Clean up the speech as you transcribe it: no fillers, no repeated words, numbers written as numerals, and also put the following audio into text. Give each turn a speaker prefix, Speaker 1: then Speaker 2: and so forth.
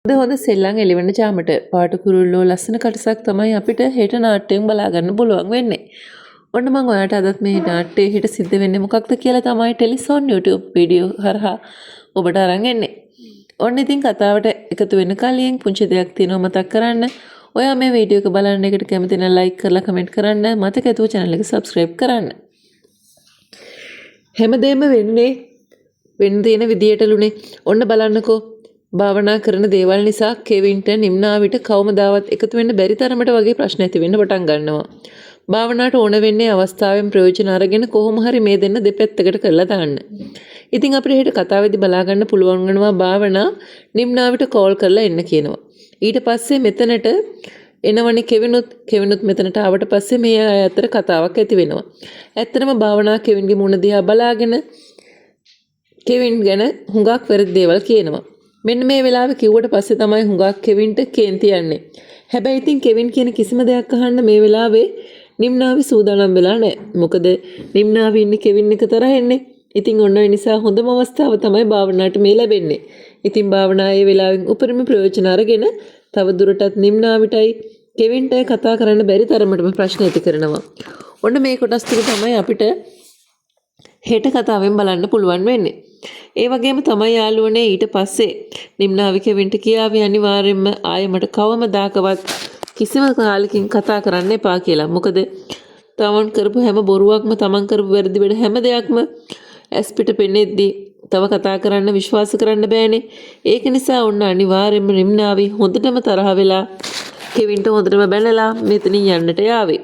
Speaker 1: හොඳ සෙල්ලම් එළිවෙන ජාමට පාට කුරුල්ලෝ ලස්සන කටසක් තමයි අපිට හෙට නාට්‍යයෙන් බලා ගන්න පුළුවන් වෙන්නේ. ඔන්න මම ඔයාලට අදත් මේ නාට්‍යයේ හෙට සිද්ධ වෙන්නේ මොකක්ද කියලා තමයි ටෙලිසෝන් YouTube වීඩියෝ හරහා ඔබට අරන් එන්නේ. ඔන්න ඉතින් කතාවට එකතු වෙන කලින් පුංචි දෙයක් තියෙනවා මතක් කරන්න. ඔයා මේ වීඩියෝ එක බලන්න එකට කැමති නම් ලයික් කරලා කමෙන්ට් කරන්න. මතක ඇතුව channel එක subscribe කරන්න. හැමදේම වෙන්නේ වෙන්න තියෙන විදියටලුනේ. ඔන්න බලන්නකෝ. භාවනා කරන දේවල් නිසා කෙවින්ට නිම්නාවිට කවමදාවත් එකතු වෙන්න බැරි තරමට වගේ ප්‍රශ්න ඇති වෙන්න පටන් ගන්නවා. භාවනාවට ඕන වෙන්නේ අවස්ථාවෙන් ප්‍රයෝජන අරගෙන කොහොම හරි මේ දෙන්න දෙපැත්තකට කරලා දාන්න. ඉතින් අපිට හෙට කතාවේදී බලා ගන්න පුළුවන් වෙනවා භාවනා නිම්නාවිට කෝල් කරලා එන්න කියනවා. ඊට පස්සේ මෙතනට එනවනේ කෙවිනුත් මෙතනට ආවට පස්සේ මේ අය අතර කතාවක් ඇති වෙනවා. ඇත්තටම භාවනා කෙවින්ගේ මුණ දිහා බලාගෙන කෙවින් ගැන හුඟක් වැරදි දේවල් කියනවා. මෙන්න මේ වෙලාවේ කිව්වට පස්සේ තමයි හුඟක් කෙවින්ට කේන්ති යන්නේ. හැබැයි ඉතින් කෙවින් කියන කිසිම දෙයක් අහන්න මේ වෙලාවේ නිම්නාවි සූදානම් වෙලා නැහැ. මොකද නිම්නාවි ඉන්නේ කෙවින් එක තරහින්නේ. ඉතින් ඔන්න ඒ නිසා හොඳම අවස්ථාව තමයි භාවනාවට මේ ලැබෙන්නේ. ඉතින් භාවනාවේ වෙලාවෙන් උපරිම ප්‍රයෝජන අරගෙන තව දුරටත් නිම්නාවිටයි කෙවින්ටයි කතා කරන්න බැරි තරමටම ප්‍රශ්න ඇති කරනවා. ඔන්න මේ කොටස් ටික තමයි අපිට හෙට කතාවෙන් බලන්න පුළුවන් වෙන්නේ. ඒ වගේම තමයි යාළුවනේ ඊට පස්සේ නිම්නාවි කෙවින්ට කියාවි අනිවාර්යෙන්ම ආයෙ මට කවමදාකවත් කිසිම කාලෙකින් කතා කරන්න එපා කියලා. මොකද තමන් කරපු හැම බොරුවක්ම තමන් කරපු වැරදි වැඩ හැම දෙයක්ම ඇස් පිට පෙනෙද්දී තව කතා කරන්න විශ්වාස කරන්න බෑනේ. ඒක නිසා ඔන්න අනිවාර්යෙන්ම නිම්නාවි හොඳටම තරහ වෙලා කෙවින්ට හොඳටම බැනලා මෙතනින් යන්නට යාවේ.